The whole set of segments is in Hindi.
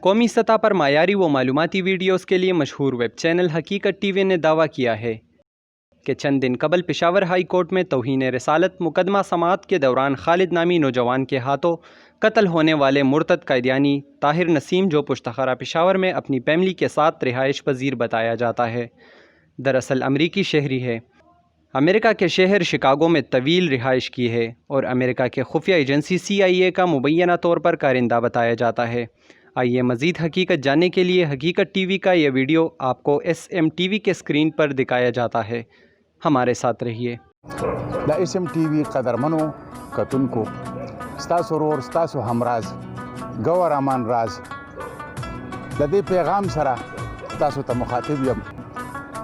कौमी सतह पर मायारी व मालूमाती वीडियोज़ के लिए मशहूर वेब चैनल हकीकत टीवी ने दावा किया है कि चंद दिन कबल पेशावर हाई कोर्ट में तौहीन रसालत मुकदमा समाअत के दौरान खालिद नामी नौजवान के हाथों कत्ल होने वाले मुर्तद कैदियानी ताहिर नसीम, जो पुश्तखरा पेशावर में अपनी फैमिली के साथ रिहाइश पजीर बताया जाता है, दरअसल अमरीकी शहरी है। अमेरिका के शहर शिकागो में तवील रिहाइश की है और अमेरिका के खुफिया एजेंसी CIA का मुबैना तौर पर कारिंदा बताया जाता है। आइए मज़ीद हकीकत जानने के लिए हकीकत टीवी का यह वीडियो आपको SMTV के स्क्रीन पर दिखाया जाता है, हमारे साथ रहिए। द SMTV कदरमनो कतुन को स्तासो roar स्तासो Humraaz Gavar Aman Raj the they पैगाम सरा स्तासो त मुखातिब यम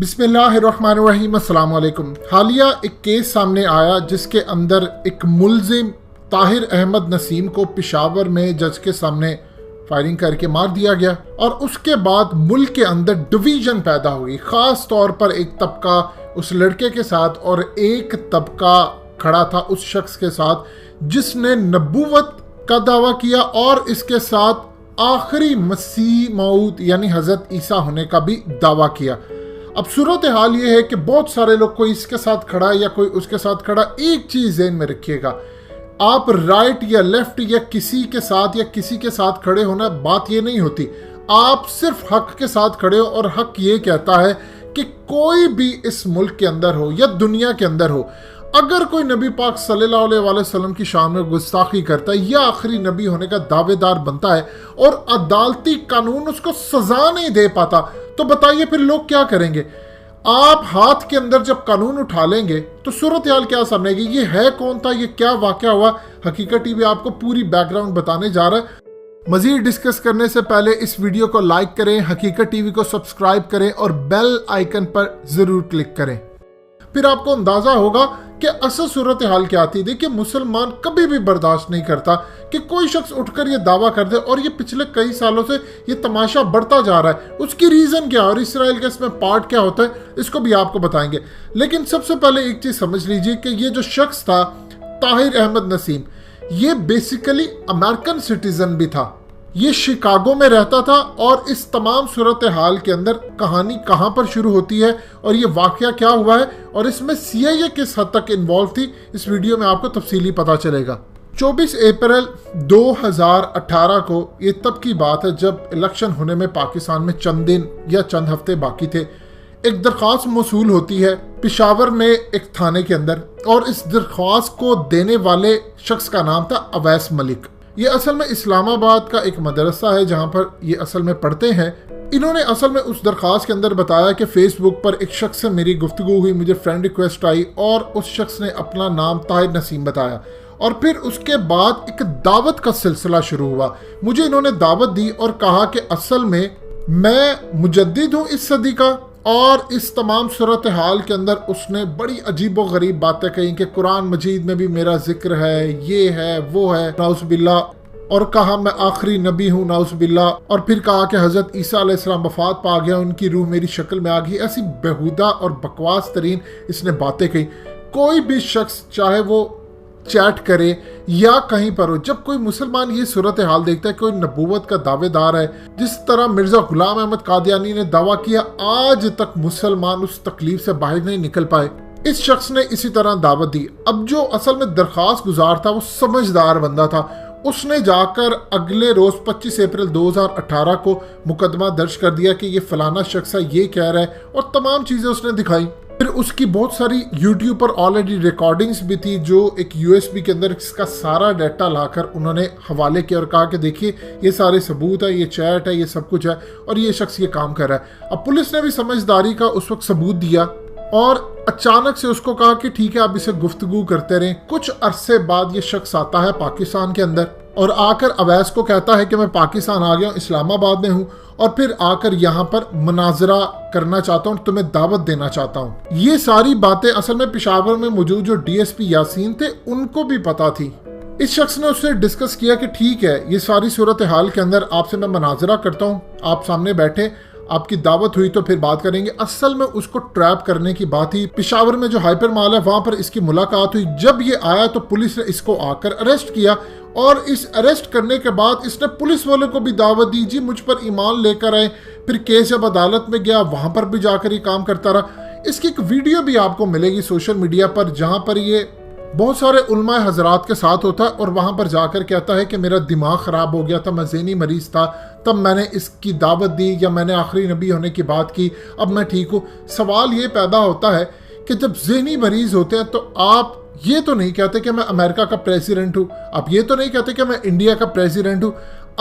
बिस्मिल्लाहिर्रहमानिर्रहीम, अस्सलाम वालेकुम। हालिया एक केस सामने आया जिसके अंदर एक मुल्जिम ताहिर अहमद नसीम को पेशावर में जज के सामने फायरिंग करके मार दिया गया और उसके बाद मुल्क के अंदर डिवीजन पैदा हुई। ख़ास तौर पर एक तबका उस लड़के के साथ और एक तबका खड़ा था उस शख्स के साथ जिसने नबूवत का दावा किया और इसके साथ आखिरी मसीह मऊद यानी हज़रत ईसा होने का भी दावा किया। अब सूरत हाल ये है कि बहुत सारे लोग, कोई इसके साथ खड़ा या कोई उसके साथ खड़ा, एक चीज़ ज़हन में रखिएगा, आप राइट या लेफ्ट या किसी के साथ या किसी के साथ खड़े होना बात ये नहीं होती। आप सिर्फ हक के साथ खड़े हो और हक ये कहता है कि कोई भी इस मुल्क के अंदर हो या दुनिया के अंदर हो, अगर कोई नबी पाक सल्लल्लाहु अलैहि वसल्लम की शान में गुस्ताखी करता है या आखिरी नबी होने का दावेदार बनता है और अदालती कानून उसको सजा नहीं दे पाता, तो बताइए फिर लोग क्या करेंगे? आप हाथ के अंदर जब कानून उठा लेंगे तो सूरत हाल क्या सामने आएगी? ये है कौन था, ये क्या वाकया हुआ? हकीकत टीवी आपको पूरी बैकग्राउंड बताने जा रहा है। मजीद डिस्कस करने से पहले इस वीडियो को लाइक करें, हकीकत टीवी को सब्सक्राइब करें और बेल आइकन पर जरूर क्लिक करें, फिर आपको अंदाजा होगा कि असल सूरत हाल क्या आती है। देखिए, मुसलमान कभी भी बर्दाश्त नहीं करता कि कोई शख्स उठकर ये दावा कर दे, और ये पिछले कई सालों से ये तमाशा बढ़ता जा रहा है। उसकी रीज़न क्या है और इसराइल का इसमें पार्ट क्या होता है, इसको भी आपको बताएंगे। लेकिन सबसे पहले एक चीज़ समझ लीजिए कि ये जो शख्स था ताहिर अहमद नसीम, ये बेसिकली अमेरिकन सिटीजन भी था, ये शिकागो में रहता था। और इस तमाम सूरत हाल के अंदर कहानी कहाँ पर शुरू होती है और ये वाकया क्या हुआ है और इसमें CIA किस हद तक इन्वॉल्व थी, इस वीडियो में आपको तफसीली पता चलेगा। 24 अप्रैल 2018 को ये तब की बात है जब इलेक्शन होने में पाकिस्तान में चंद दिन या चंद हफ्ते बाकी थे। एक दरख्वास्त मौसूल होती है पेशावर में एक थाने के अंदर, और इस दरख्वास्त को देने वाले शख्स का नाम था अवैस मलिक। ये असल में इस्लामाबाद का एक मदरसा है जहाँ पर ये असल में पढ़ते हैं। इन्होंने असल में उस दरख्वास्त के अंदर बताया कि फेसबुक पर एक शख्स से मेरी गुफ्तगू हुई, मुझे फ्रेंड रिक्वेस्ट आई और उस शख्स ने अपना नाम ताहिर नसीम बताया, और फिर उसके बाद एक दावत का सिलसिला शुरू हुआ। मुझे इन्होंने दावत दी और कहा कि असल में मैं मुजद्दिद हूँ इस सदी का, और इस तमाम सूरत हाल के अंदर उसने बड़ी अजीब व गरीब बातें कही कि कुरान मजीद में भी मेरा जिक्र है, ये है वो है, नाउज़ुबिल्लाह, और कहा मैं आखिरी नबी हूँ, नाउज़ुबिल्लाह, और फिर कहा कि हज़रत ईसा अलैहिस्सलाम वफात पा गया, उनकी रूह मेरी शक्ल में आ गई। ऐसी बेहुदा और बकवास तरीन इसने बातें कही। कोई भी शख्स चाहे वो चैट करे या कहीं पर हो, जब कोई मुसलमान ये सूरत हाल देखता है, कोई नबूवत का दावेदार है, जिस तरह मिर्जा गुलाम अहमद कादियानी ने दावा किया, आज तक मुसलमान उस तकलीफ से बाहर नहीं निकल पाए। इस शख्स ने इसी तरह दावत दी। अब जो असल में दरख्वास्त गुजार था वो समझदार बंदा था। उसने जाकर अगले रोज 25 अप्रैल 2018 को मुकदमा दर्ज कर दिया कि ये फलाना शख्स है, ये कह रहा है, और तमाम चीजें उसने दिखाई। फिर उसकी बहुत सारी यूट्यूब पर ऑलरेडी रिकॉर्डिंग्स भी थी जो एक यूएसबी के अंदर इसका सारा डाटा लाकर उन्होंने हवाले किया और कहा कि देखिए ये सारे सबूत है, ये चैट है, ये सब कुछ है और ये शख्स ये काम कर रहा है। अब पुलिस ने भी समझदारी का उस वक्त सबूत दिया और अचानक से उसको कहा कि ठीक है आप इसे गुफ्तगू करते रहें। कुछ अरसे बाद ये शख्स आता है पाकिस्तान के अंदर और आकर अवैस को कहता है कि मैं पाकिस्तान आ गया हूँ, इस्लामाबाद में हूँ और फिर आकर यहाँ पर मुनाजरा करना चाहता हूँ, तुम्हें दावत देना चाहता हूँ। ये सारी बातें असल में पेशावर में मौजूद जो डीएसपी यासीन थे उनको भी पता थी। इस शख्स ने उससे डिस्कस किया कि ठीक है ये सारी सूरत हाल के अंदर आपसे मैं मुनाजरा करता हूँ, आप सामने बैठे, आपकी दावत हुई तो फिर बात करेंगे। असल में उसको ट्रैप करने की बात ही, पेशावर में जो हाइपर मॉल है वहां पर इसकी मुलाकात हुई। जब ये आया तो पुलिस ने इसको आकर अरेस्ट किया और इस अरेस्ट करने के बाद इसने पुलिस वालों को भी दावत दी, जी मुझ पर ईमान लेकर आए। फिर केस जब अदालत में गया वहां पर भी जाकर ये काम करता रहा। इसकी एक वीडियो भी आपको मिलेगी सोशल मीडिया पर जहां पर ये बहुत सारे उलमा हजरात के साथ होता है और वहां पर जाकर कहता है कि मेरा दिमाग खराब हो गया था, मैं ज़हनी मरीज था, तब मैंने इसकी दावत दी या मैंने आखिरी नबी होने की बात की, अब मैं ठीक हूँ। सवाल ये पैदा होता है कि जब ज़हनी मरीज होते हैं तो आप ये तो नहीं कहते कि मैं अमेरिका का प्रेसिडेंट हूँ, आप ये तो नहीं कहते कि मैं इंडिया का प्रेसिडेंट हूँ।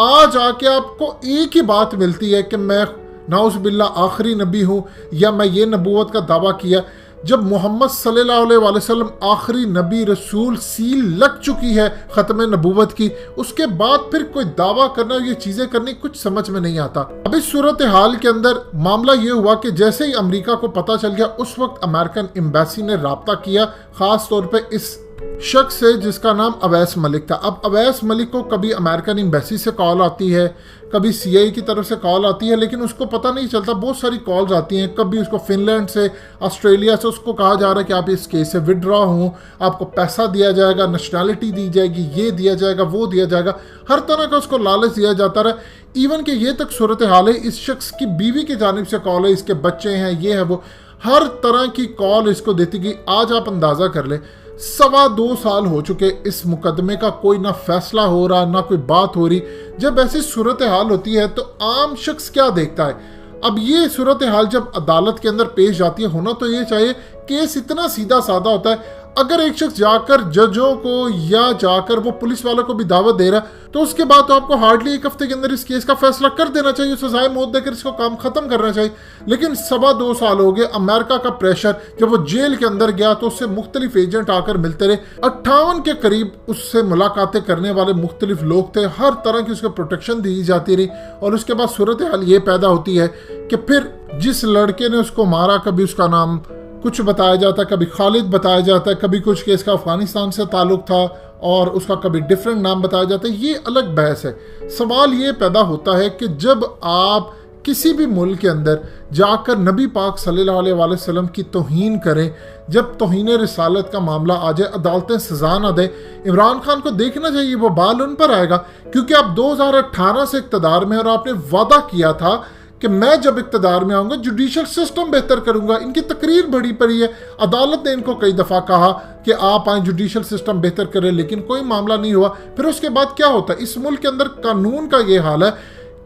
आज आके आपको एक ही बात मिलती है कि मैं नाउज़ुबिल्लाह आखिरी नबी हूँ या मैं ये नबूवत का दावा किया। जब मोहम्मद सल्लल्लाहु अलैहि वसल्लम आखिरी नबी रसूल सील लग चुकी है ख़त्म नबूवत की, उसके बाद फिर कोई दावा करना, ये चीज़ें करनी कुछ समझ में नहीं आता। अब इस सूरत हाल के अंदर मामला ये हुआ कि जैसे ही अमेरिका को पता चल गया उस वक्त अमेरिकन एम्बेसी ने राब्ता किया, ख़ास तौर पे इस शख्स से जिसका नाम अवैस मलिक था। अब अवैस मलिक को कभी अमेरिकन एम्बेसी से कॉल आती है, कभी सीआईए की तरफ से कॉल आती है, लेकिन उसको पता नहीं चलता। बहुत सारी कॉल्स आती हैं, कभी उसको फिनलैंड से, ऑस्ट्रेलिया से उसको कहा जा रहा है कि आप इस केस से विड्रॉ हों, आपको पैसा दिया जाएगा, नेशनैलिटी दी जाएगी, ये दिया जाएगा, वो दिया जाएगा, हर तरह का उसको लालच दिया जाता रहा। इवन कि ये तक सूरत हाल है इस शख्स की बीवी की जानिब से कॉल है, इसके बच्चे हैं, ये है वो, हर तरह की कॉल इसको देती गई। आज आप अंदाज़ा कर ले 2.25 साल हो चुके इस मुकदमे का, कोई ना फैसला हो रहा ना कोई बात हो रही। जब ऐसी सूरत हाल होती है तो आम शख्स क्या देखता है? अब ये सूरत हाल जब अदालत के अंदर पेश जाती है, होना तो ये चाहिए केस इतना सीधा साधा होता है। अगर एक शख्स जाकर जजों को या जाकर वो पुलिस वालों को भी दावत दे रहा है तो उसके बाद तो आपको हार्डली 1 हफ्ते के अंदर इस केस का फैसला कर देना चाहिए, सजाए मौत देकर इसको काम खत्म करना चाहिए। लेकिन 2.25 साल हो गए, अमेरिका का प्रेशर, जब वो जेल के अंदर गया तो उससे मुख्तलिफ एजेंट आकर मिलते रहे, 58 के करीब उससे मुलाकातें करने वाले मुख्तलिफ लोग थे, हर तरह की उसको प्रोटेक्शन दी जाती रही। और उसके बाद सूरत हाल ये पैदा होती है कि फिर जिस लड़के ने उसको मारा, कभी उसका नाम कुछ बताया जाता है, कभी खालिद बताया जाता है, कभी कुछ केस का अफगानिस्तान से ताल्लुक था और उसका कभी डिफरेंट नाम बताया जाता है। ये अलग बहस है। सवाल ये पैदा होता है कि जब आप किसी भी मुल्क के अंदर जाकर नबी पाक सल्लल्लाहु अलैहि वसल्लम की तौहीन करें, जब तौहीन रिसालत का मामला आ जाए, अदालतें सजा ना दें, इमरान खान को देखना चाहिए वो बाल उन पर आएगा, क्योंकि आप 2018 से इक़्तिदार में और आपने वादा किया था कि मैं जब इक़्तिदार में आऊँगा जुडिशल सिस्टम बेहतर करूँगा। इनकी तकरीर बड़ी पड़ी है, अदालत ने इनको कई दफ़ा कहा कि आप आए जुडिशल सिस्टम बेहतर करें, लेकिन कोई मामला नहीं हुआ। फिर उसके बाद क्या होता है? इस मुल्क के अंदर कानून का ये हाल है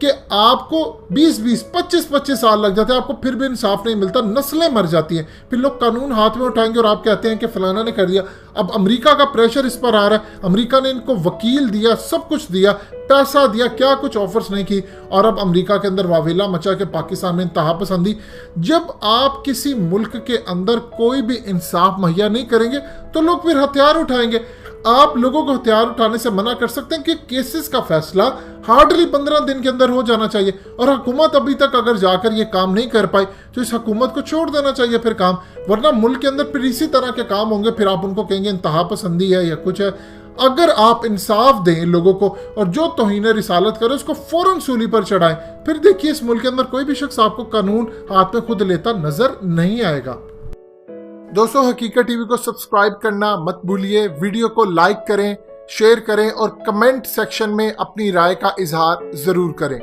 कि आपको 20-20, 25-25 साल लग जाते हैं, आपको फिर भी इंसाफ नहीं मिलता, नस्लें मर जाती हैं। फिर लोग कानून हाथ में उठाएंगे और आप कहते हैं कि फलाना ने कर दिया। अब अमेरिका का प्रेशर इस पर आ रहा है, अमेरिका ने इनको वकील दिया, सब कुछ दिया, पैसा दिया, क्या कुछ ऑफर्स नहीं की, और अब अमेरिका के अंदर वावेला मचा के पाकिस्तान में इंतहा पसंदी। जब आप किसी मुल्क के अंदर कोई भी इंसाफ मुहैया नहीं करेंगे तो लोग फिर हथियार उठाएंगे। आप लोगों को हथियार उठाने से मना कर सकते हैं कि केसेस का फैसला हार्डली 15 दिन के अंदर हो जाना चाहिए, और हुकूमत अभी तक अगर जाकर ये काम नहीं कर पाई तो इस हुकूमत को छोड़ देना चाहिए फिर काम, वरना मुल्क के अंदर फिर इसी तरह के काम होंगे, फिर आप उनको कहेंगे इंतहा पसंदी है या कुछ है। अगर आप इंसाफ दें लोगों को और जो तौहीन रिसालत करे उसको फौरन सूली पर चढ़ाएं, फिर देखिए इस मुल्क के अंदर कोई भी शख्स आपको कानून हाथ में खुद लेता नजर नहीं आएगा। दोस्तों, हकीकत टीवी को सब्सक्राइब करना मत भूलिए, वीडियो को लाइक करें, शेयर करें और कमेंट सेक्शन में अपनी राय का इजहार जरूर करें।